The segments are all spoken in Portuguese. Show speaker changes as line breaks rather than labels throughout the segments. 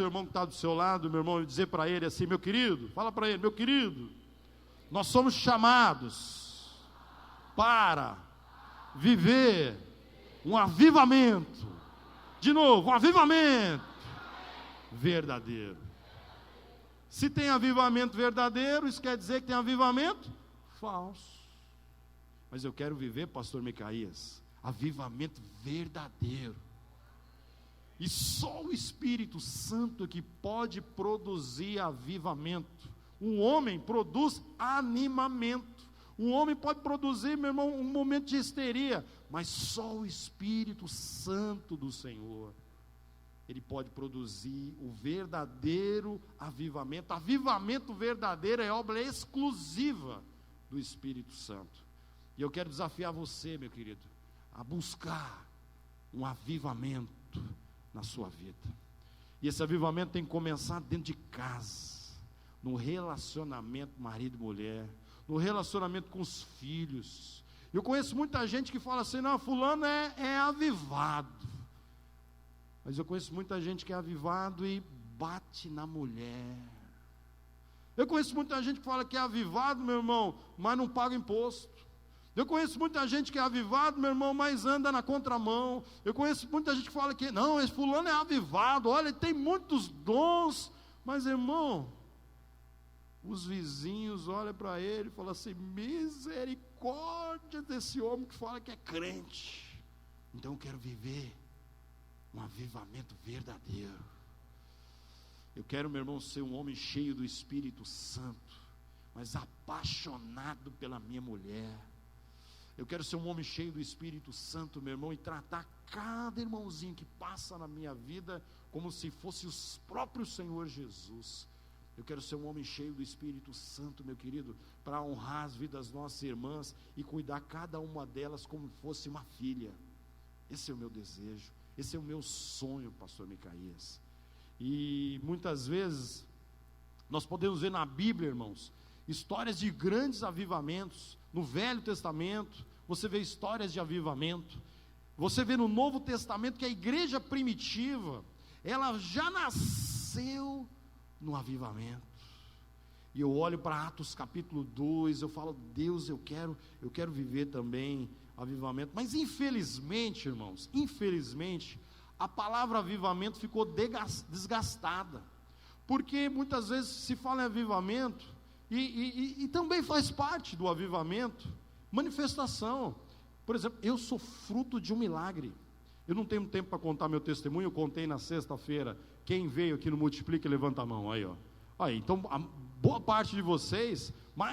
seu irmão que está do seu lado, meu irmão, e dizer para ele assim: meu querido, fala para ele: meu querido, nós somos chamados para viver um avivamento, de novo, um avivamento verdadeiro. Se tem avivamento verdadeiro, isso quer dizer que tem avivamento falso. Mas eu quero viver, pastor Micaías, avivamento verdadeiro. E só o Espírito Santo que pode produzir avivamento. Um homem produz animamento. Um homem pode produzir, meu irmão, um momento de histeria, mas só o Espírito Santo do Senhor, ele pode produzir o verdadeiro avivamento. Avivamento verdadeiro é obra exclusiva do Espírito Santo. E eu quero desafiar você, meu querido, a buscar um avivamento na sua vida. E esse avivamento tem que começar dentro de casa, no relacionamento marido e mulher, no relacionamento com os filhos. Eu conheço muita gente que fala assim: não, fulano é avivado. Mas eu conheço muita gente que é avivado e bate na mulher. Eu conheço muita gente que fala que é avivado, meu irmão, mas não paga imposto. Eu conheço muita gente que é avivado, meu irmão, mas anda na contramão. Eu conheço muita gente que fala que não, esse fulano é avivado, olha, ele tem muitos dons, mas, irmão, os vizinhos olham para ele e falam assim: misericórdia desse homem que fala que é crente. Então eu quero viver um avivamento verdadeiro. Eu quero, meu irmão, ser um homem cheio do Espírito Santo, mas apaixonado pela minha mulher. Eu quero ser um homem cheio do Espírito Santo, meu irmão, e tratar cada irmãozinho que passa na minha vida como se fosse o próprio Senhor Jesus. Eu quero ser um homem cheio do Espírito Santo, meu querido, para honrar as vidas das nossas irmãs e cuidar cada uma delas como fosse uma filha. Esse é o meu desejo, esse é o meu sonho, pastor Micaías. E muitas vezes nós podemos ver na Bíblia, irmãos, histórias de grandes avivamentos. No Velho Testamento você vê histórias de avivamento. Você vê no Novo Testamento que a igreja primitiva, ela já nasceu no avivamento. E eu olho para Atos capítulo 2, eu falo: Deus, eu quero viver também avivamento. Mas infelizmente, irmãos, infelizmente, a palavra avivamento ficou desgastada, porque muitas vezes se fala em avivamento, e também faz parte do avivamento, manifestação. Por exemplo, eu sou fruto de um milagre. Eu não tenho tempo para contar meu testemunho, eu contei na sexta-feira. Quem veio aqui no Multiplica, levanta a mão, aí ó. Aí, então, a boa parte de vocês,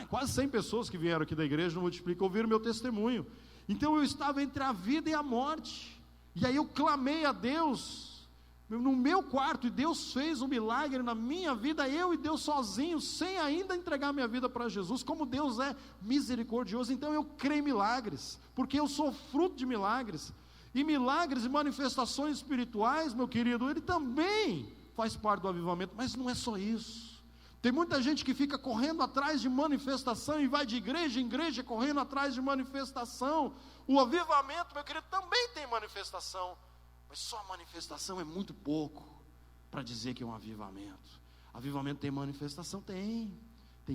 quase 100 pessoas que vieram aqui da igreja no Multiplica, ouviram meu testemunho. Então eu estava entre a vida e a morte, e aí eu clamei a Deus, no meu quarto, e Deus fez um milagre na minha vida, eu e Deus sozinhos, sem ainda entregar minha vida para Jesus. Como Deus é misericordioso. Então eu creio em milagres, porque eu sou fruto de milagres, e milagres e manifestações espirituais, meu querido, ele também faz parte do avivamento. Mas não é só isso. Tem muita gente que fica correndo atrás de manifestação, e vai de igreja em igreja correndo atrás de manifestação. O avivamento, meu querido, também tem manifestação, mas só a manifestação é muito pouco para dizer que é um avivamento. Avivamento tem manifestação? Tem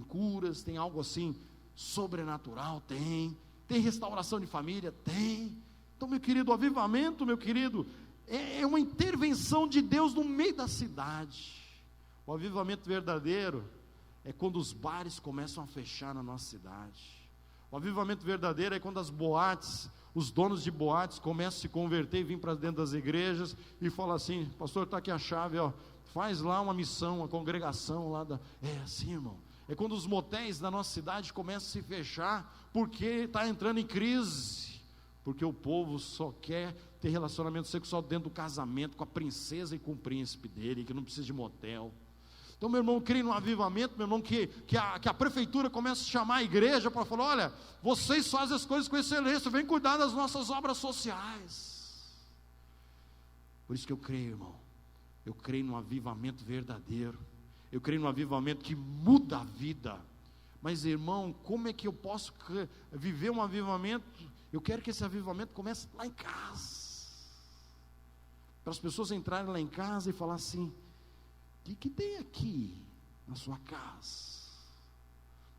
curas, tem algo assim sobrenatural? Tem restauração de família? Tem. Então, meu querido, o avivamento, meu querido, é uma intervenção de Deus no meio da cidade. O avivamento verdadeiro é quando os bares começam a fechar na nossa cidade. O avivamento verdadeiro é quando as boates, os donos de boates começam a se converter e vir para dentro das igrejas e falam assim: pastor, está aqui a chave, ó, faz lá uma missão, uma congregação lá da... É assim, irmão. É quando os motéis da nossa cidade começam a se fechar, porque está entrando em crise, porque o povo só quer ter relacionamento sexual dentro do casamento, com a princesa e com o príncipe dele, que não precisa de motel. Então, meu irmão, eu creio no avivamento, meu irmão, que a prefeitura comece a chamar a igreja para falar: olha, vocês fazem as coisas com excelência, vem cuidar das nossas obras sociais. Por isso que eu creio, irmão, eu creio no avivamento verdadeiro, eu creio no avivamento que muda a vida. Mas, irmão, como é que eu posso viver um avivamento? Eu quero que esse avivamento comece lá em casa, para as pessoas entrarem lá em casa e falar assim: que tem aqui na sua casa?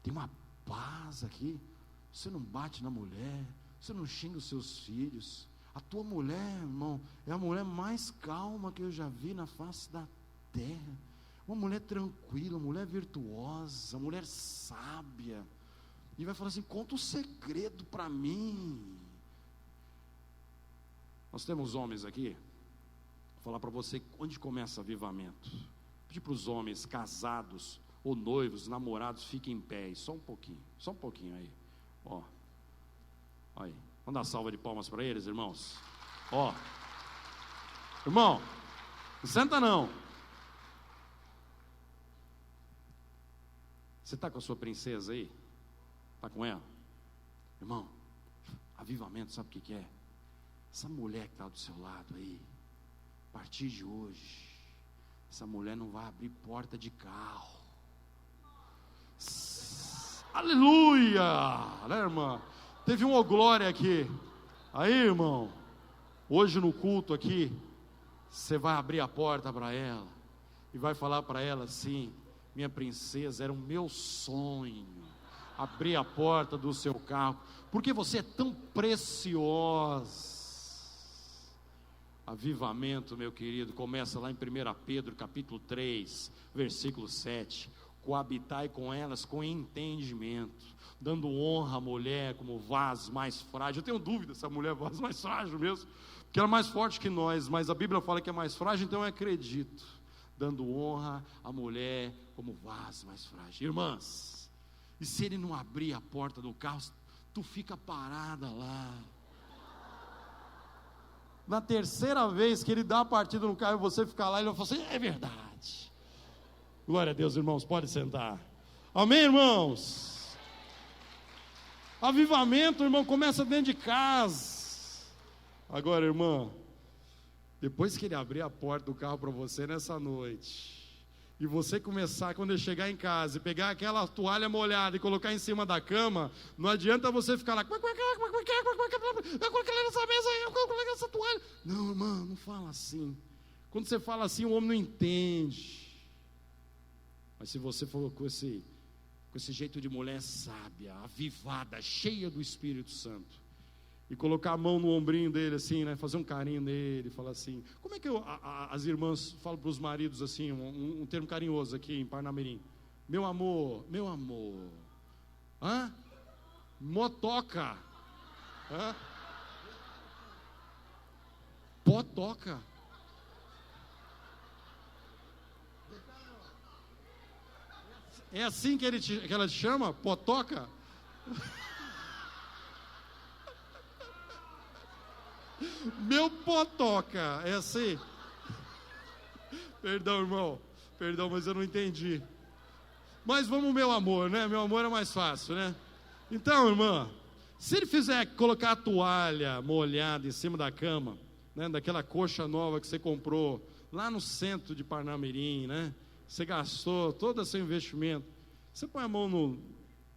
Tem uma paz aqui? Você não bate na mulher, você não xinga os seus filhos. A tua mulher, irmão, é a mulher mais calma que eu já vi na face da terra. Uma mulher tranquila, uma mulher virtuosa, uma mulher sábia. E vai falar assim: conta um segredo para mim. Nós temos homens aqui. Vou falar para você onde começa o avivamento. Pedir para os homens casados ou noivos, namorados, fiquem em pé. Só um pouquinho aí. Ó, aí. Vamos dar uma salva de palmas para eles, irmãos. Ó, irmão, não senta não. Você está com a sua princesa aí? Está com ela? Irmão, avivamento, sabe o que é? Essa mulher que está do seu lado aí, a partir de hoje, essa mulher não vai abrir porta de carro. Aleluia! Né, irmã? Teve uma glória aqui. Aí, irmão, hoje no culto aqui, você vai abrir a porta para ela e vai falar para ela assim: minha princesa, era o meu sonho abrir a porta do seu carro, porque você é tão preciosa. Avivamento, meu querido, começa lá em 1 Pedro capítulo 3, versículo 7. Coabitai com elas com entendimento, dando honra à mulher como vaso mais frágil. Eu tenho dúvida se a mulher é vaso mais frágil mesmo, porque ela é mais forte que nós, mas a Bíblia fala que é mais frágil, então eu acredito. Dando honra à mulher como vaso mais frágil. Irmãs, e se ele não abrir a porta do carro, tu fica parada lá. Na terceira vez que ele dá a partida no carro e você ficar lá, ele vai falar assim: é verdade. Glória a Deus, irmãos, pode sentar. Amém, irmãos? Avivamento, irmão, começa dentro de casa. Agora, irmã, depois que ele abrir a porta do carro para você nessa noite, e você começar, quando ele chegar em casa, e pegar aquela toalha molhada e colocar em cima da cama, não adianta você ficar lá, eu coloquei nessa mesa aí, eu coloquei essa toalha. Não, irmão, não fala assim. Quando você fala assim, o homem não entende. Mas se você for com esse jeito de mulher sábia, avivada, cheia do Espírito Santo, e colocar a mão no ombrinho dele assim, né, fazer um carinho nele, falar assim, como é que as irmãs falam para os maridos assim, um termo carinhoso aqui em Parnamirim: meu amor, hã? Motoca, hã? Potoca. É assim que ela te chama? Potoca? Meu potoca, é assim? Perdão, irmão, perdão, mas eu não entendi. Mas vamos, meu amor, né? Meu amor é mais fácil, né? Então, irmã, se ele fizer colocar a toalha molhada em cima da cama, né, daquela coxa nova que você comprou lá no centro de Parnamirim, né? Você gastou todo o seu investimento, você põe a mão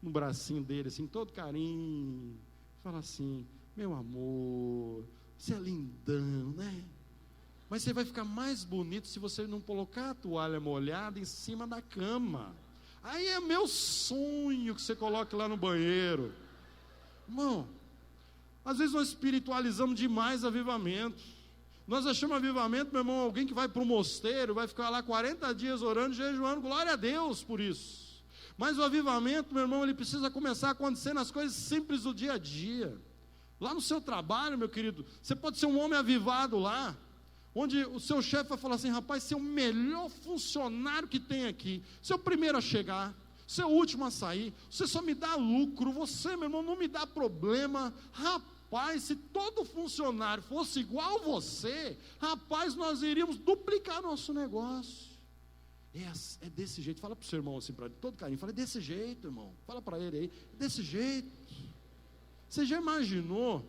no bracinho dele, assim, todo carinho, fala assim: meu amor, você é lindão, né? Mas você vai ficar mais bonito se você não colocar a toalha molhada em cima da cama. Aí é meu sonho que você coloque lá no banheiro. Irmão, às vezes nós espiritualizamos demais avivamento. Nós achamos avivamento, meu irmão, alguém que vai para o mosteiro, vai ficar lá 40 dias orando, jejuando, glória a Deus por isso. Mas o avivamento, meu irmão, ele precisa começar a acontecer nas coisas simples do dia a dia. Lá no seu trabalho, meu querido, você pode ser um homem avivado lá, onde o seu chefe vai falar assim: rapaz, você é o melhor funcionário que tem aqui, você é o primeiro a chegar, você é o último a sair, você só me dá lucro, você, meu irmão, não me dá problema. Rapaz, se todo funcionário fosse igual a você, rapaz, nós iríamos duplicar nosso negócio. É desse jeito. Fala para o seu irmão assim, para todo carinho, fala: é desse jeito, irmão, fala para ele aí, é desse jeito. Você já imaginou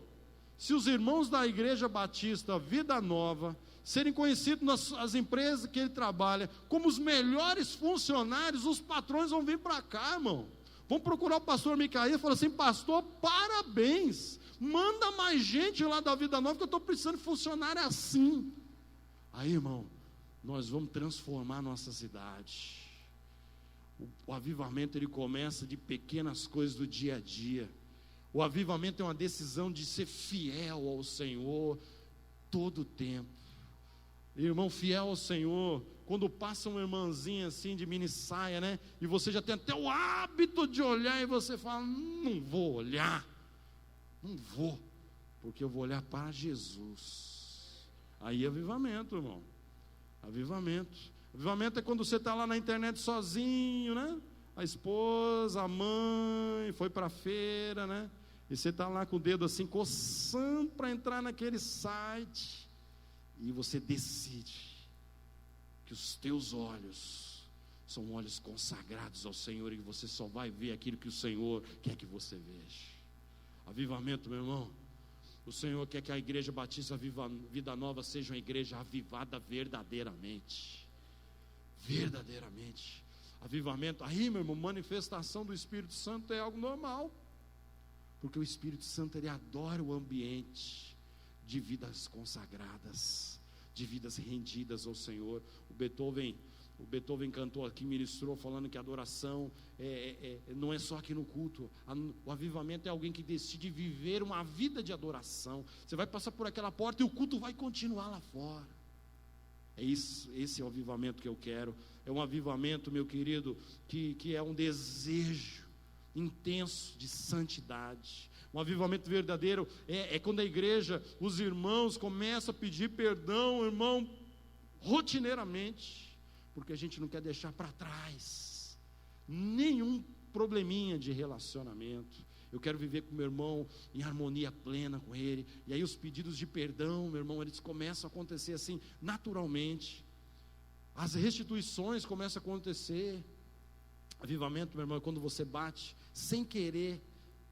se os irmãos da Igreja Batista Vida Nova serem conhecidos nas empresas que ele trabalha como os melhores funcionários? Os patrões vão vir para cá, irmão, vão procurar o pastor Micael e falar assim: pastor, parabéns, manda mais gente lá da Vida Nova, que eu estou precisando de funcionário assim. Aí, irmão, nós vamos transformar nossa cidade. O avivamento, ele começa de pequenas coisas do dia a dia. O avivamento é uma decisão de ser fiel ao Senhor todo o tempo. Irmão, fiel ao Senhor, quando passa uma irmãzinha assim de mini saia, né? E você já tem até o hábito de olhar e você fala, não vou olhar, não vou, porque eu vou olhar para Jesus. Aí é avivamento, irmão. Avivamento. Avivamento é quando você está lá na internet sozinho, né? A esposa, a mãe, foi para a feira, né? E você está lá com o dedo assim, coçando para entrar naquele site. E você decide que os teus olhos são olhos consagrados ao Senhor, e você só vai ver aquilo que o Senhor quer que você veja. Avivamento, meu irmão. O Senhor quer que a Igreja Batista Vida Nova seja uma igreja avivada verdadeiramente. Verdadeiramente. Avivamento, aí, meu irmão, manifestação do Espírito Santo é algo normal. Porque o Espírito Santo, ele adora o ambiente de vidas consagradas, de vidas rendidas ao Senhor. O Beethoven cantou aqui, ministrou, falando que a adoração não é só aqui no culto. O avivamento é alguém que decide viver uma vida de adoração. Você vai passar por aquela porta e o culto vai continuar lá fora. É isso, esse é o avivamento que eu quero. É um avivamento, meu querido, que é um desejo intenso de santidade. Um avivamento verdadeiro é quando a igreja, os irmãos começam a pedir perdão, irmão, rotineiramente, porque a gente não quer deixar para trás nenhum probleminha de relacionamento. Eu quero viver com meu irmão em harmonia plena com ele. E aí os pedidos de perdão, meu irmão, eles começam a acontecer assim, naturalmente. As restituições começam a acontecer. Avivamento, meu irmão, é quando você bate sem querer.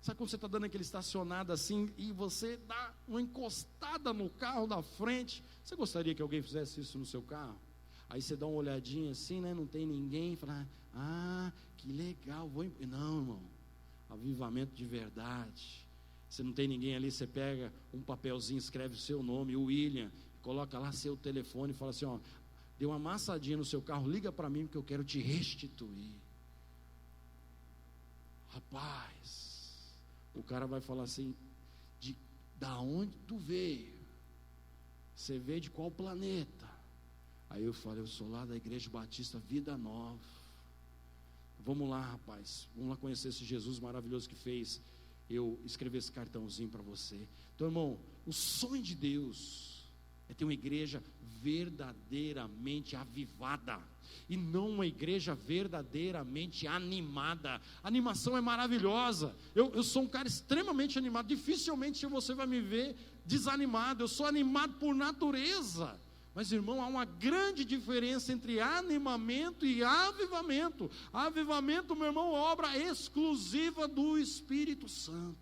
Sabe quando você está dando aquele estacionado assim e você dá uma encostada no carro da frente? Você gostaria que alguém fizesse isso no seu carro? Aí você dá uma olhadinha assim, né? Não tem ninguém. Fala, que legal. Não, irmão. Avivamento de verdade. Se não tem ninguém ali, você pega um papelzinho, escreve o seu nome, o William, coloca lá seu telefone e fala assim, ó, deu uma amassadinha no seu carro, liga para mim porque eu quero te restituir. Rapaz, o cara vai falar assim, da onde tu veio? Você veio de qual planeta? Aí eu falei, eu sou lá da Igreja Batista Vida Nova. Vamos lá, rapaz, vamos lá conhecer esse Jesus maravilhoso que fez eu escrever esse cartãozinho para você. Então, irmão, o sonho de Deus é ter uma igreja verdadeiramente avivada, e não uma igreja verdadeiramente animada. A animação é maravilhosa. Eu sou um cara extremamente animado. Dificilmente você vai me ver desanimado. Eu sou animado por natureza. Mas, irmão, há uma grande diferença entre animamento e avivamento. Avivamento, meu irmão, é obra exclusiva do Espírito Santo.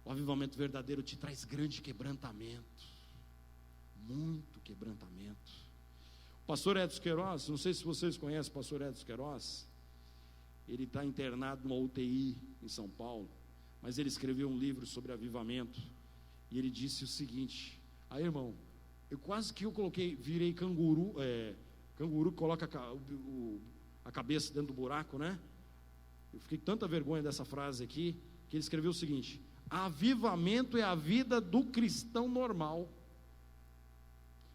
O avivamento verdadeiro te traz grande quebrantamento. Muito quebrantamento. O pastor Edson Queiroz, não sei se vocês conhecem o pastor Edson Queiroz. Ele está internado numa UTI em São Paulo. Mas ele escreveu um livro sobre avivamento. E ele disse o seguinte, aí, irmão, eu coloquei, virei canguru, canguru que coloca a cabeça dentro do buraco, né? Eu fiquei com tanta vergonha dessa frase aqui, que ele escreveu o seguinte: avivamento é a vida do cristão normal.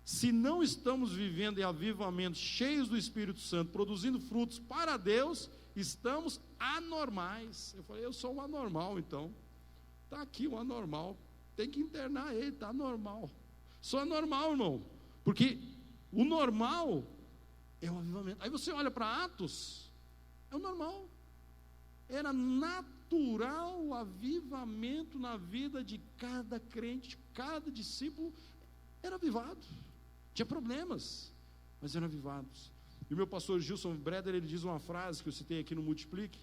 Se não estamos vivendo em avivamento, cheios do Espírito Santo, produzindo frutos para Deus, estamos anormais. Eu falei, eu sou um anormal, então. Está aqui um anormal, tem que internar ele, está anormal. Só anormal, irmão, porque o normal é o avivamento. Aí você olha para Atos, é o normal. Era natural o avivamento na vida de cada crente, cada discípulo era avivado. Tinha problemas, mas eram avivados. E o meu pastor Gilson Breder, ele diz uma frase que eu citei aqui no Multiplique,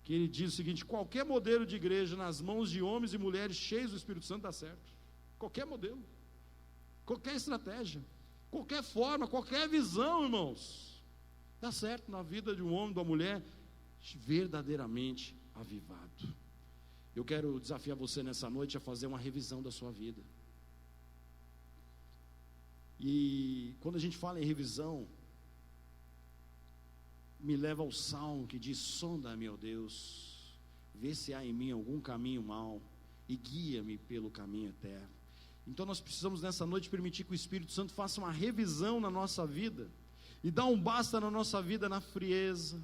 que ele diz o seguinte: qualquer modelo de igreja nas mãos de homens e mulheres cheios do Espírito Santo dá certo. Qualquer modelo, qualquer estratégia, qualquer forma, qualquer visão, irmãos, dá certo na vida de um homem, de uma mulher verdadeiramente avivado. Eu quero desafiar você nessa noite a fazer uma revisão da sua vida. E quando a gente fala em revisão, me leva ao salmo que diz: sonda-me, ó Deus, vê se há em mim algum caminho mau e guia-me pelo caminho eterno. Então nós precisamos nessa noite permitir que o Espírito Santo faça uma revisão na nossa vida e dar um basta na nossa vida, na frieza,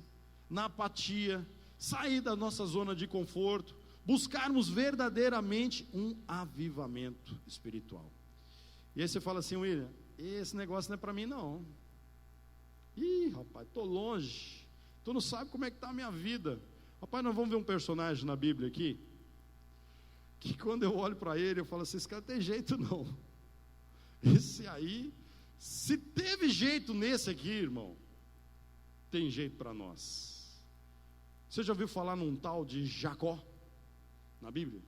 na apatia, sair da nossa zona de conforto, buscarmos verdadeiramente um avivamento espiritual. E aí você fala assim: William, esse negócio não é para mim não. Ih, rapaz, estou longe, tu não sabe como é que está a minha vida. Rapaz, nós vamos ver um personagem na Bíblia aqui, que quando eu olho para ele, eu falo assim: esse cara tem jeito não. Esse aí, se teve jeito nesse aqui, irmão, tem jeito para nós. Você já ouviu falar num tal de Jacó, na Bíblia?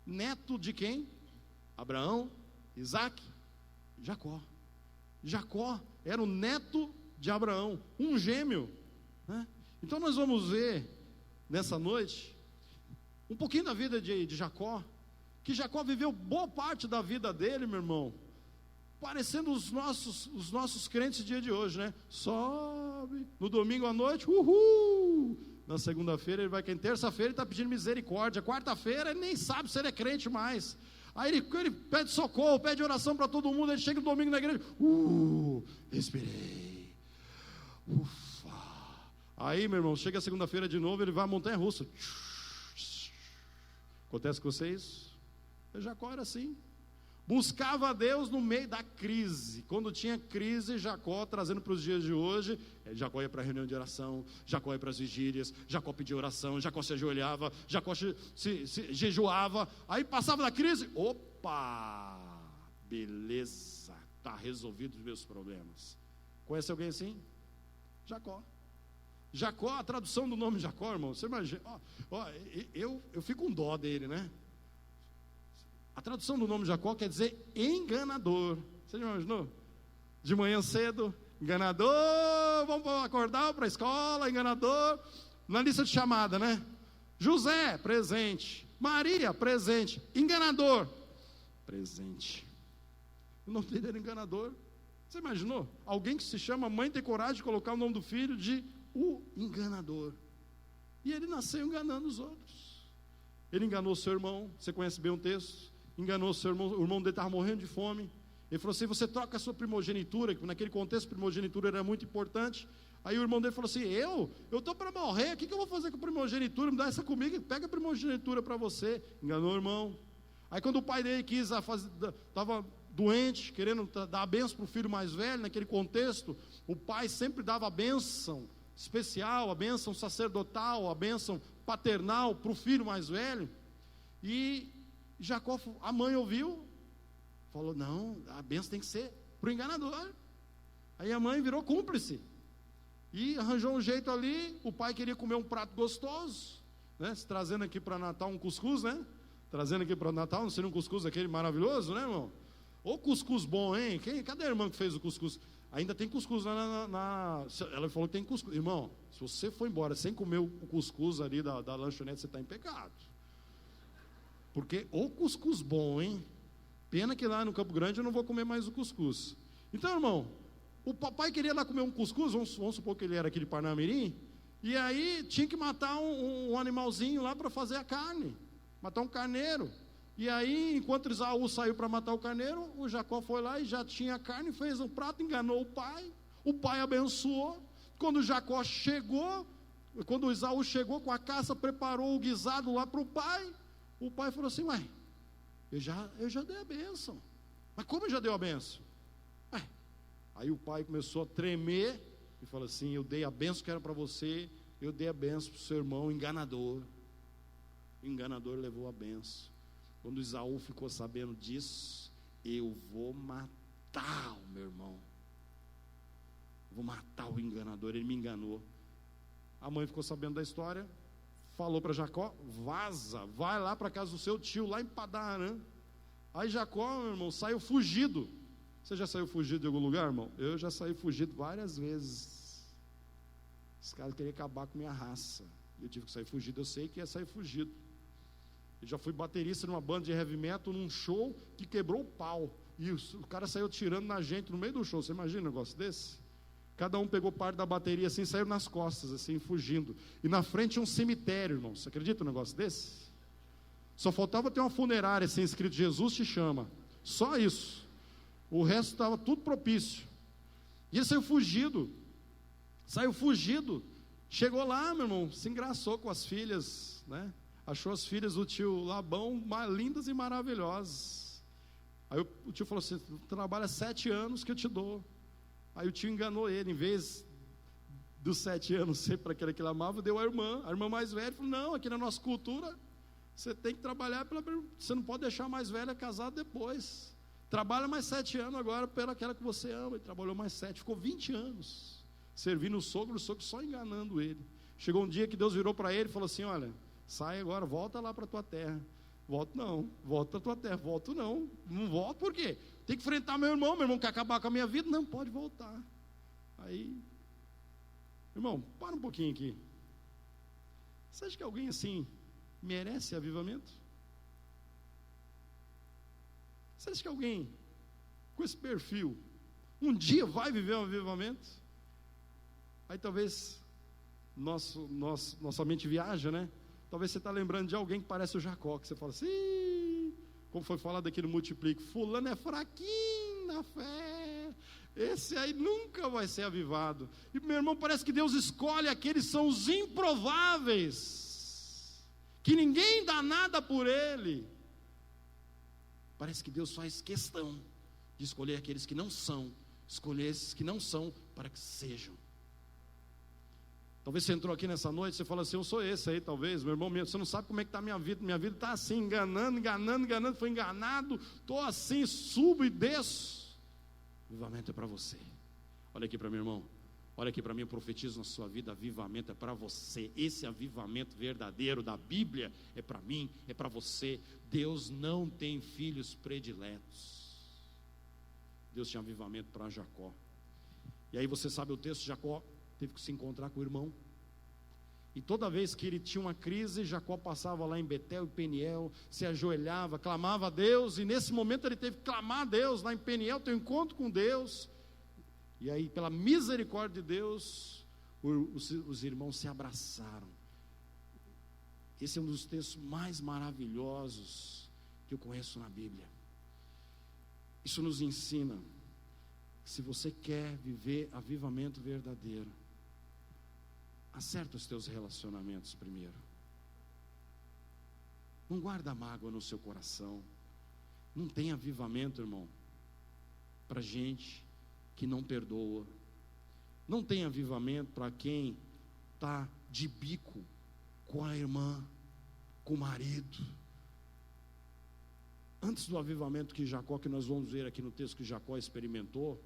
Neto de quem? Abraão, Isaac, Jacó. Jacó era o neto de Abraão, um gêmeo, né? Então nós vamos ver nessa noite um pouquinho da vida de Jacó, que Jacó viveu boa parte da vida dele, meu irmão, parecendo os nossos crentes dia de hoje, né? Sobe, no domingo à noite, uhul, na segunda-feira ele vai, que em terça-feira ele está pedindo misericórdia, quarta-feira ele nem sabe se ele é crente mais, aí ele pede socorro, pede oração para todo mundo, ele chega no domingo na igreja, respirei, ufa, aí meu irmão, chega a segunda-feira de novo, ele vai à montanha-russa. Acontece com vocês? Jacó era assim, buscava a Deus no meio da crise. Quando tinha crise, Jacó, trazendo para os dias de hoje, Jacó ia para a reunião de oração, Jacó ia para as vigílias, Jacó pedia oração, Jacó se ajoelhava, Jacó se jejuava, aí passava da crise, opa, beleza, está resolvido os meus problemas. Conhece alguém assim? Jacó. Jacó, a tradução do nome Jacó, irmão, você imagina, eu fico com dó dele, né? A tradução do nome Jacó quer dizer enganador. Você já imaginou? De manhã cedo, enganador, vamos acordar para a escola, enganador, na lista de chamada, né? José, presente. Maria, presente. Enganador, presente. O nome dele era enganador. Você imaginou? Alguém que se chama mãe tem coragem de colocar o nome do filho de o enganador. E ele nasceu enganando os outros. Ele enganou seu irmão, você conhece bem o texto, enganou seu irmão, o irmão dele estava morrendo de fome, ele falou assim: você troca a sua primogenitura, que naquele contexto primogenitura era muito importante. Aí o irmão dele falou assim: eu estou para morrer, o que eu vou fazer com a primogenitura? Me dá essa comigo, pega a primogenitura para você. Enganou o irmão. Aí quando o pai dele estava doente, querendo dar a bênção para o filho mais velho, naquele contexto, o pai sempre dava a bênção especial, a bênção sacerdotal, a bênção paternal para o filho mais velho. E Jacó, a mãe ouviu, falou: não, a bênção tem que ser para o enganador. Aí a mãe virou cúmplice e arranjou um jeito ali. O pai queria comer um prato gostoso, né? Trazendo aqui para Natal um cuscuz, né? Trazendo aqui para Natal, não seria um cuscuz aquele maravilhoso, né, irmão? Ô cuscuz bom, hein? Cadê a irmã que fez o cuscuz? Ainda tem cuscuz lá ela falou que tem cuscuz. Irmão, se você for embora sem comer o cuscuz ali da lanchonete, você está em pecado. Porque o cuscuz bom, hein? Pena que lá no Campo Grande eu não vou comer mais o cuscuz. Então, irmão, o papai queria lá comer um cuscuz, vamos supor que ele era aqui de Parnamirim, e aí tinha que matar um animalzinho lá para fazer a carne, matar um carneiro. E aí, enquanto Esaú saiu para matar o carneiro, o Jacó foi lá e já tinha a carne, fez um prato, enganou o pai abençoou. Quando Jacó chegou, quando Esaú chegou com a caça, preparou o guisado lá para o pai falou assim: ué, eu já dei a bênção. Mas como eu já dei a bênção? Aí o pai começou a tremer e falou assim: eu dei a bênção que era para você, eu dei a bênção para o seu irmão enganador. O enganador levou a bênção. Quando Esaú ficou sabendo disso, eu vou matar o meu irmão, vou matar o enganador, ele me enganou. A mãe ficou sabendo da história, falou para Jacó: vaza, vai lá para a casa do seu tio, lá em Padan-Aram. Aí Jacó, meu irmão, saiu fugido. Você já saiu fugido de algum lugar, irmão? Eu já saí fugido várias vezes. Os caras queriam acabar com minha raça, eu tive que sair fugido. Eu sei que ia sair fugido. Eu já fui baterista numa banda de heavy metal, num show que quebrou o pau. e o cara saiu tirando na gente no meio do show. Você imagina um negócio desse? Cada um pegou parte da bateria assim, saiu nas costas assim, fugindo. E na frente tinha um cemitério, irmão. Você acredita um negócio desse? Só faltava ter uma funerária assim, escrito Jesus te chama. Só isso. O resto estava tudo propício. E ele saiu fugido. Chegou lá, meu irmão, se engraçou com as filhas, né? Achou as filhas do tio Labão lindas e maravilhosas. Aí o tio falou assim: trabalha 7 anos que eu te dou. Aí o tio enganou ele, em vez dos 7 anos ser para aquele que ele amava, deu a irmã mais velha, falou: não, aqui na nossa cultura, você tem que trabalhar, você não pode deixar a mais velha casada depois, trabalha mais 7 anos agora pelaquela que você ama. Ele trabalhou mais 7, ficou 20 anos, servindo o sogro só enganando ele. Chegou um dia que Deus virou para ele e falou assim: olha, sai agora, volta lá para a tua terra. Volto não, volto para a tua terra. Volto não volto por quê? Tem que enfrentar meu irmão quer acabar com a minha vida. Não, pode voltar. Aí, irmão, para um pouquinho aqui. Você acha que alguém assim merece avivamento? Você acha que alguém com esse perfil um dia vai viver um avivamento? Aí talvez nossa mente viaja, né? Talvez você está lembrando de alguém que parece o Jacó, que você fala assim, como foi falado aqui no Multiplique, fulano é fraquinho na fé, esse aí nunca vai ser avivado. E meu irmão, parece que Deus escolhe aqueles que são os improváveis, que ninguém dá nada por ele. Parece que Deus faz questão de escolher aqueles que não são, escolher esses que não são, para que sejam. Talvez você entrou aqui nessa noite, você fala assim: eu sou esse aí, talvez, meu irmão, você não sabe como é que está a minha vida está assim, enganando, foi enganado, estou assim, subo e desço. Avivamento é para você. Olha aqui para mim, irmão, olha aqui para mim, eu profetizo na sua vida: avivamento é para você. Esse avivamento verdadeiro da Bíblia é para mim, é para você. Deus não tem filhos prediletos. Deus tinha avivamento para Jacó. E aí você sabe o texto: Jacó teve que se encontrar com o irmão, e toda vez que ele tinha uma crise, Jacó passava lá em Betel e Peniel, se ajoelhava, clamava a Deus, e nesse momento ele teve que clamar a Deus, lá em Peniel, ter um encontro com Deus, e aí pela misericórdia de Deus, os irmãos se abraçaram. Esse é um dos textos mais maravilhosos que eu conheço na Bíblia. Isso nos ensina, se você quer viver avivamento verdadeiro, acerta os teus relacionamentos primeiro. Não guarda mágoa no seu coração. Não tem avivamento, irmão, para gente que não perdoa. Não tem avivamento para quem está de bico com a irmã, com o marido. Antes do avivamento que Jacó, que nós vamos ver aqui no texto que Jacó experimentou,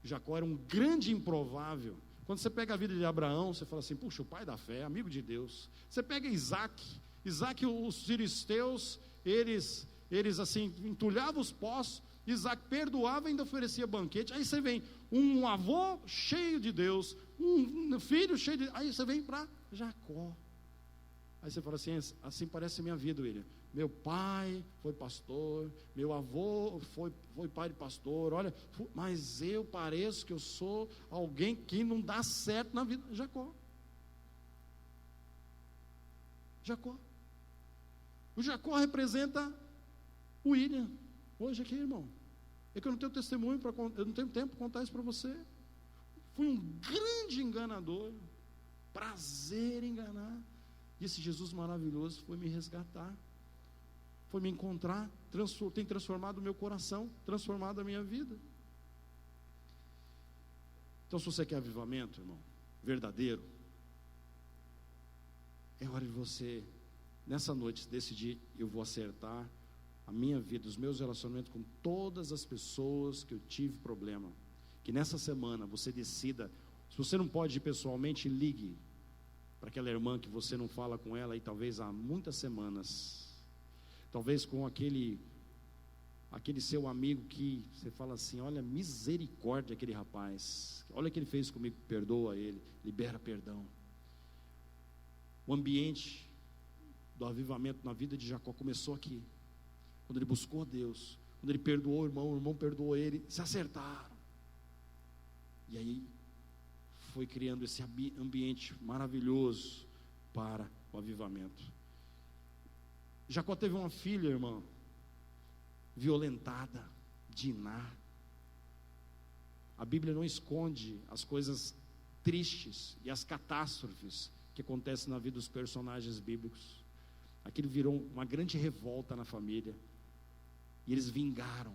Jacó era um grande improvável. Quando você pega a vida de Abraão, você fala assim: puxa, o pai da fé, amigo de Deus. Você pega Isaac, os filisteus, eles assim, entulhavam os poços, Isaac perdoava e ainda oferecia banquete. Aí você vem um avô cheio de Deus, um filho cheio de... Aí você vem para Jacó. Aí você fala assim: assim parece a minha vida, William. Meu pai foi pastor, meu avô foi pai de pastor, olha, mas eu pareço que eu sou alguém que não dá certo na vida. Jacó. O Jacó representa o William, hoje aqui, irmão. É que eu não tenho testemunho, eu não tenho tempo para contar isso para você. Fui um grande enganador, prazer em enganar. E esse Jesus maravilhoso foi me resgatar, foi me encontrar, tem transformado o meu coração, transformado a minha vida. Então, se você quer avivamento, irmão, verdadeiro, é hora de você, nessa noite, decidir: eu vou acertar a minha vida, os meus relacionamentos com todas as pessoas que eu tive problema. Que nessa semana você decida. Se você não pode ir pessoalmente, ligue para aquela irmã que você não fala com ela, e talvez há muitas semanas, talvez com aquele seu amigo que você fala assim: olha, misericórdia aquele rapaz, olha o que ele fez comigo, perdoa ele, libera perdão. O ambiente do avivamento na vida de Jacó começou aqui, quando ele buscou a Deus, Quando ele perdoou o irmão perdoou ele, se acertaram. E aí foi criando esse ambiente maravilhoso para o avivamento. Jacó teve uma filha, irmão, violentada, Diná. A Bíblia não esconde as coisas tristes e as catástrofes que acontecem na vida dos personagens bíblicos. Aquilo virou uma grande revolta na família, e eles vingaram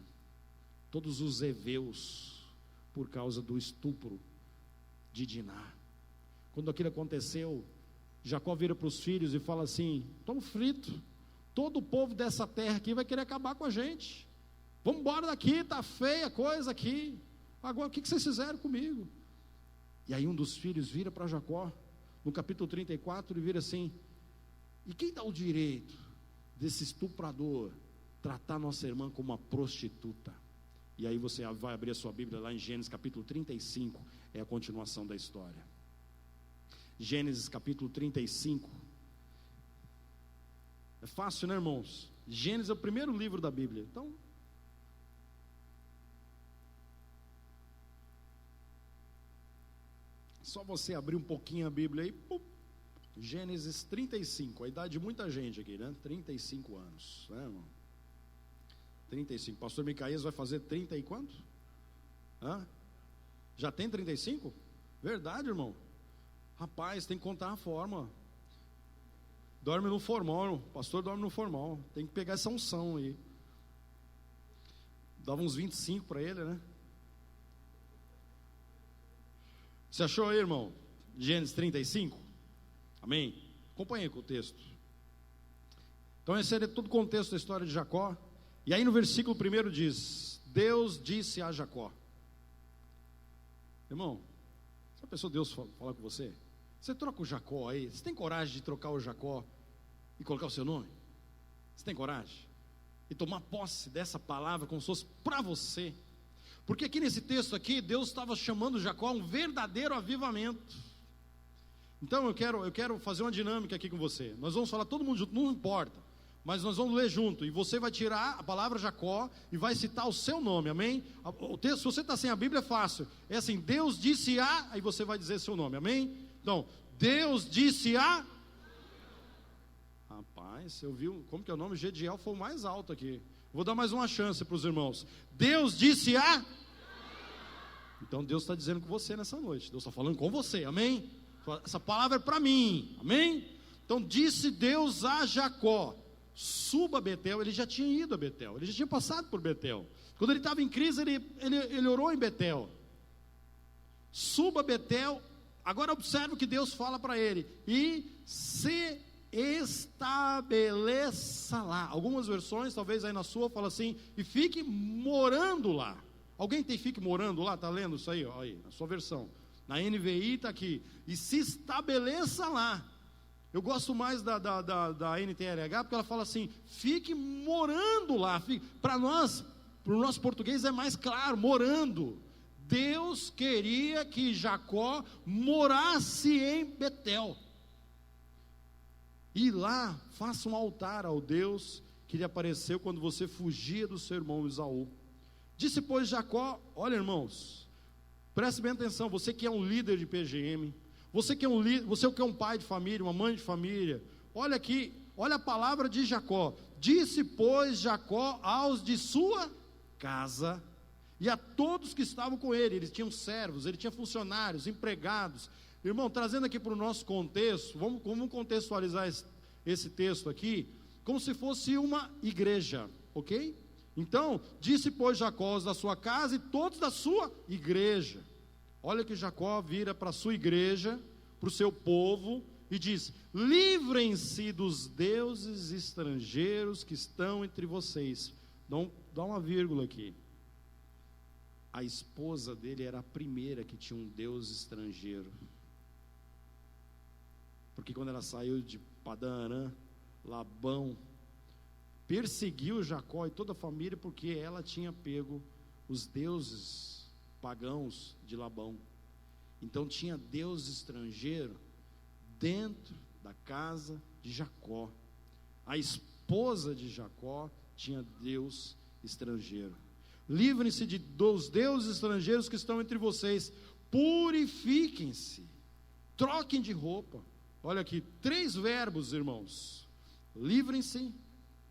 todos os heveus por causa do estupro de Diná. Quando aquilo aconteceu, Jacó vira para os filhos e fala assim: estamos fritos, todo o povo dessa terra aqui vai querer acabar com a gente, vamos embora daqui, está feia a coisa aqui, agora o que vocês fizeram comigo? E aí um dos filhos vira para Jacó, no capítulo 34, ele vira assim: e quem dá o direito desse estuprador tratar nossa irmã como uma prostituta? E aí você vai abrir a sua Bíblia lá em Gênesis capítulo 35, é a continuação da história. Gênesis capítulo 35. É fácil, né, irmãos? Gênesis é o primeiro livro da Bíblia. Então, só você abrir um pouquinho a Bíblia aí, pum, Gênesis 35, a idade de muita gente aqui, né? 35 anos, né, irmão? 35, pastor Micaías vai fazer 30 e quanto? Hã? Já tem 35? Verdade, irmão? Rapaz, tem que contar a forma. Dorme no formal, irmão. Pastor dorme no formal, tem que pegar essa unção aí. Dava uns 25 para ele, né? Você achou aí, irmão? Gênesis 35? Amém? Acompanhe com o texto. Então esse é todo o contexto da história de Jacó. E aí no versículo 1 diz: Deus disse a Jacó. Irmão, se a pessoa Deus falar com você, você troca o Jacó aí? Você tem coragem de trocar o Jacó e colocar o seu nome? Você tem coragem? E tomar posse dessa palavra como se fosse para você? Porque aqui nesse texto aqui, Deus estava chamando Jacó a um verdadeiro avivamento. Então eu quero fazer uma dinâmica aqui com você. Nós vamos falar todo mundo junto, não importa, mas nós vamos ler junto, e você vai tirar a palavra Jacó e vai citar o seu nome, amém? O texto, se você está sem a Bíblia, é fácil, é assim: Deus disse a, aí você vai dizer seu nome, amém? Então, Deus disse a. Rapaz, você ouviu, como que é o nome? Gediel foi o mais alto aqui. Vou dar mais uma chance para os irmãos. Deus disse a. Então Deus está dizendo com você nessa noite, Deus está falando com você, amém? Essa palavra é para mim, amém? Então disse Deus a Jacó: suba a Betel. Ele já tinha ido a Betel, ele já tinha passado por Betel. Quando ele estava em crise, ele orou em Betel. Suba a Betel. Agora observe o que Deus fala para ele: e se estabeleça lá. Algumas versões, talvez aí na sua, fala assim: e fique morando lá. Alguém tem fique morando lá? Está lendo isso aí? Ó, aí, na sua versão. Na NVI está aqui: e se estabeleça lá. Eu gosto mais da NTLH, porque ela fala assim: fique morando lá. Para nós, para o nosso português é mais claro, morando. Deus queria que Jacó morasse em Betel. E lá, faça um altar ao Deus que lhe apareceu quando você fugia do seu irmão Esaú. Disse, pois, Jacó: olha, irmãos, preste bem atenção, você que é um líder de PGM, você que é um pai de família, uma mãe de família, olha aqui, olha a palavra de Jacó. Disse, pois, Jacó aos de sua casa e a todos que estavam com ele. Tinham servos, ele tinha funcionários, empregados. Irmão, trazendo aqui para o nosso contexto, vamos contextualizar esse texto aqui, como se fosse uma igreja, ok? Então, disse, pois, Jacó aos da sua casa e todos da sua igreja. Olha que Jacó vira para a sua igreja, para o seu povo, e diz: livrem-se dos deuses estrangeiros que estão entre vocês. Dá uma vírgula aqui. A esposa dele era a primeira que tinha um deus estrangeiro. Porque quando ela saiu de Padã Arã, Labão perseguiu Jacó e toda a família, porque ela tinha pego os deuses pagãos de Labão. Então tinha deus estrangeiro dentro da casa de Jacó. A esposa de Jacó tinha deus estrangeiro. Livrem-se dos deuses estrangeiros que estão entre vocês. Purifiquem-se. Troquem de roupa. Olha aqui, 3 verbos, irmãos. Livrem-se,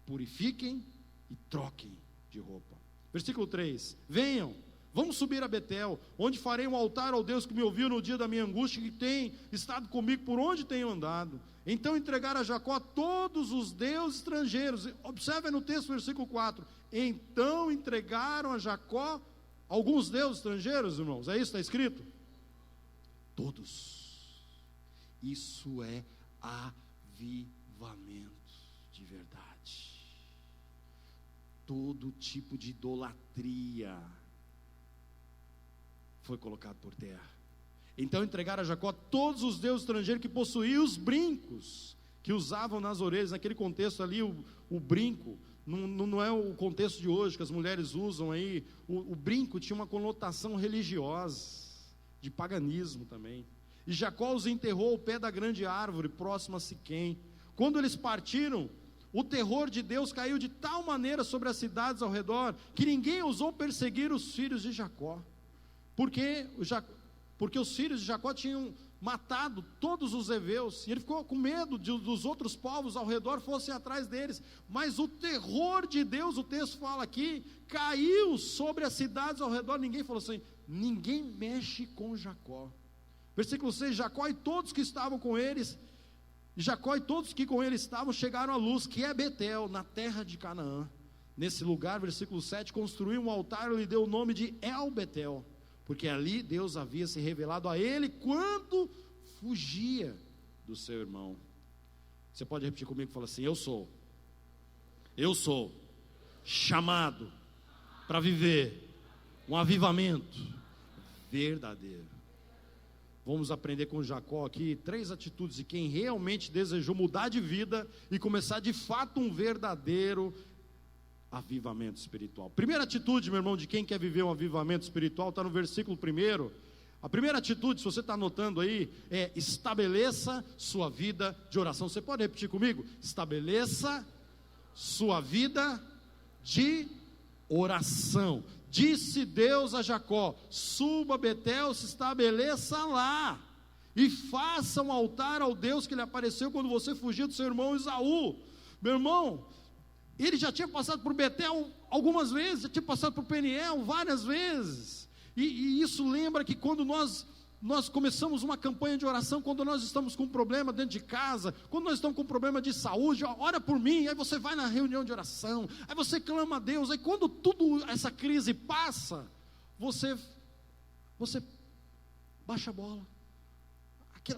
purifiquem e troquem de roupa. Versículo 3. Venham, vamos subir a Betel, onde farei um altar ao Deus que me ouviu no dia da minha angústia, que tem estado comigo por onde tenho andado. Então entregaram a Jacó todos os deuses estrangeiros. Observe no texto, versículo 4. Então entregaram a Jacó alguns deuses estrangeiros, irmãos. É isso que está escrito? Todos. Isso é avivamento de verdade. Todo tipo de idolatria foi colocado por terra. Então entregaram a Jacó todos os deuses estrangeiros que possuíam, os brincos que usavam nas orelhas. Naquele contexto ali, o brinco não é o contexto de hoje que as mulheres usam aí. O brinco tinha uma conotação religiosa, de paganismo também. E Jacó os enterrou ao pé da grande árvore próxima a Siquém. Quando eles partiram, o terror de Deus caiu de tal maneira sobre as cidades ao redor, que ninguém ousou perseguir os filhos de Jacó, porque os filhos de Jacó tinham matado todos os heveus, e ele ficou com medo dos outros povos ao redor fossem atrás deles. Mas o terror de Deus, o texto fala aqui, caiu sobre as cidades ao redor. Ninguém falou assim, ninguém mexe com Jacó. Versículo 6, Jacó e todos que estavam com eles, Jacó e todos que com ele estavam chegaram à luz, que é Betel, na terra de Canaã. Nesse lugar, versículo 7, construiu um altar e lhe deu o nome de El Betel, porque ali Deus havia se revelado a ele quando fugia do seu irmão. Você pode repetir comigo e falar assim: eu sou chamado para viver um avivamento verdadeiro. Vamos aprender com Jacó aqui 3 atitudes de quem realmente desejou mudar de vida e começar de fato um verdadeiro avivamento espiritual. Primeira atitude, meu irmão, de quem quer viver um avivamento espiritual, está no versículo 1. A primeira atitude, se você está anotando aí, é: estabeleça sua vida de oração. Você pode repetir comigo? Estabeleça sua vida de oração. Disse Deus a Jacó: suba a Betel, se estabeleça lá e faça um altar ao Deus que lhe apareceu quando você fugiu do seu irmão Esaú. Meu irmão, ele já tinha passado por Betel algumas vezes, já tinha passado por Peniel várias vezes, e isso lembra que quando nós começamos uma campanha de oração, quando nós estamos com um problema dentro de casa, quando nós estamos com um problema de saúde, ora por mim, aí você vai na reunião de oração, aí você clama a Deus, aí quando tudo essa crise passa, você baixa a bola,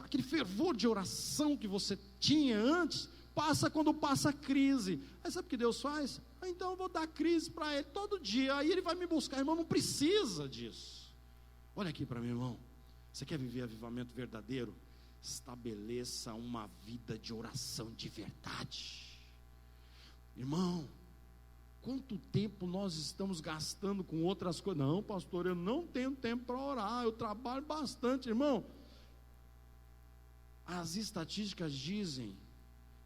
aquele fervor de oração que você tinha antes, passa quando passa a crise. Aí sabe o que Deus faz? Então eu vou dar crise para ele todo dia, aí ele vai me buscar. Irmão, não precisa disso. Olha aqui para mim, irmão. Você quer viver avivamento verdadeiro? Estabeleça uma vida de oração de verdade. Irmão, quanto tempo nós estamos gastando com outras coisas? Não, pastor, eu não tenho tempo para orar, eu trabalho bastante. Irmão, as estatísticas dizem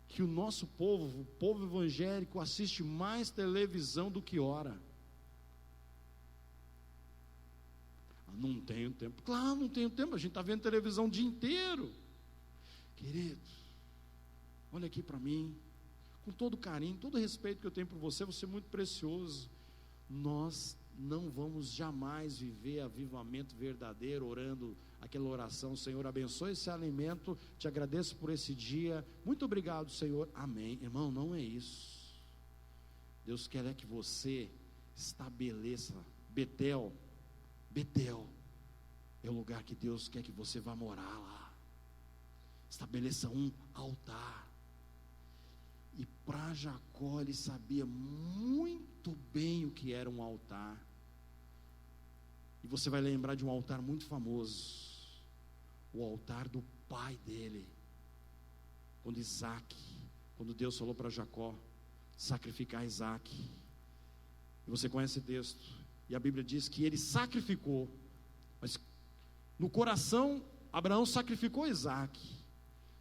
que o nosso povo, o povo evangélico, assiste mais televisão do que ora. Não tenho tempo. Claro, não tenho tempo. A gente está vendo televisão o dia inteiro. Querido, olha aqui para mim, com todo carinho, todo respeito que eu tenho por você, você é muito precioso. Nós não vamos jamais viver avivamento verdadeiro orando aquela oração: Senhor, abençoe esse alimento, te agradeço por esse dia, muito obrigado, Senhor, amém. Irmão, não é isso. Deus quer que você estabeleça Betel é o lugar que Deus quer que você vá morar lá. Estabeleça um altar. E para Jacó, ele sabia muito bem o que era um altar. E você vai lembrar de um altar muito famoso, o altar do pai dele, quando Deus falou para Jacó sacrificar Isaac. E você conhece esse texto. E a Bíblia diz que ele sacrificou, mas no coração Abraão sacrificou Isaac.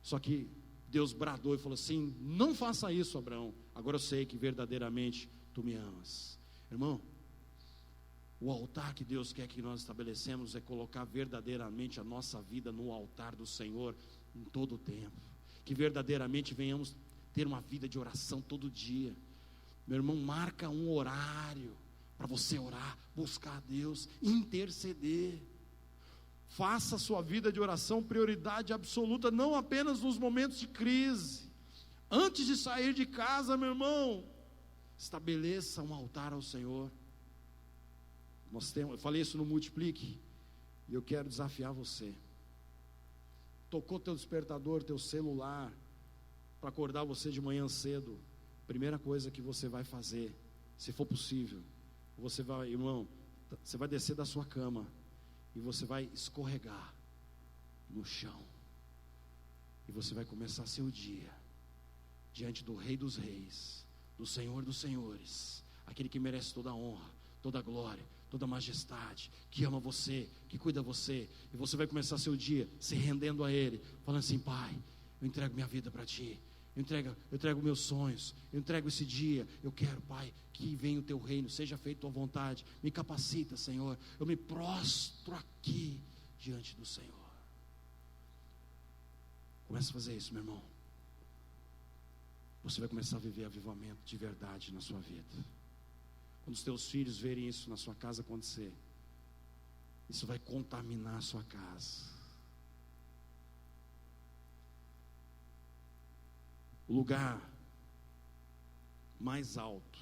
Só que Deus bradou e falou assim: não faça isso, Abraão, agora eu sei que verdadeiramente tu me amas. Irmão, o altar que Deus quer que nós estabelecemos é colocar verdadeiramente a nossa vida no altar do Senhor em todo o tempo. Que verdadeiramente venhamos ter uma vida de oração todo dia. Meu irmão, marca um horário para você orar, buscar a Deus, interceder. Faça a sua vida de oração prioridade absoluta, não apenas nos momentos de crise. Antes de sair de casa, meu irmão, estabeleça um altar ao Senhor. Eu falei isso no Multiplique, e eu quero desafiar você. Tocou teu despertador, teu celular, para acordar você de manhã cedo. Primeira coisa que você vai fazer, se for possível, você vai, irmão, você vai descer da sua cama, e você vai escorregar no chão, e você vai começar seu dia, diante do Rei dos Reis, do Senhor dos Senhores, aquele que merece toda a honra, toda a glória, toda a majestade, que ama você, que cuida de você, e você vai começar seu dia se rendendo a Ele, falando assim: Pai, eu entrego minha vida para Ti, eu entrego meus sonhos, eu entrego esse dia, eu quero, Pai, que venha o Teu reino, seja feita a Tua vontade, me capacita, Senhor, eu me prostro aqui diante do Senhor. Comece a fazer isso, meu irmão. Você vai começar a viver avivamento de verdade na sua vida. Quando os teus filhos verem isso na sua casa acontecer, isso vai contaminar a sua casa. O lugar mais alto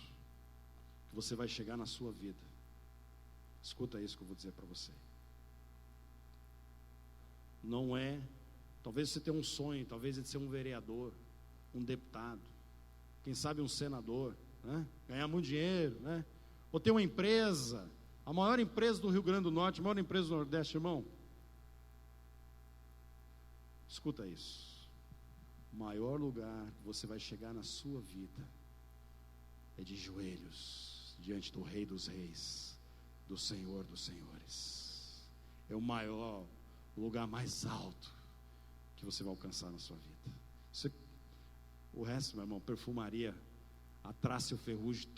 que você vai chegar na sua vida, escuta isso que eu vou dizer para você. Não é, talvez você tenha um sonho, talvez de ser um vereador, um deputado, quem sabe um senador, né? Ganhar muito dinheiro, né? Ou ter uma empresa, a maior empresa do Rio Grande do Norte, a maior empresa do Nordeste, irmão. Escuta isso. O maior lugar que você vai chegar na sua vida é de joelhos diante do Rei dos Reis, do Senhor dos Senhores. É o maior, o lugar mais alto que você vai alcançar na sua vida. O resto, meu irmão, perfumaria, a traça e o ferrugem,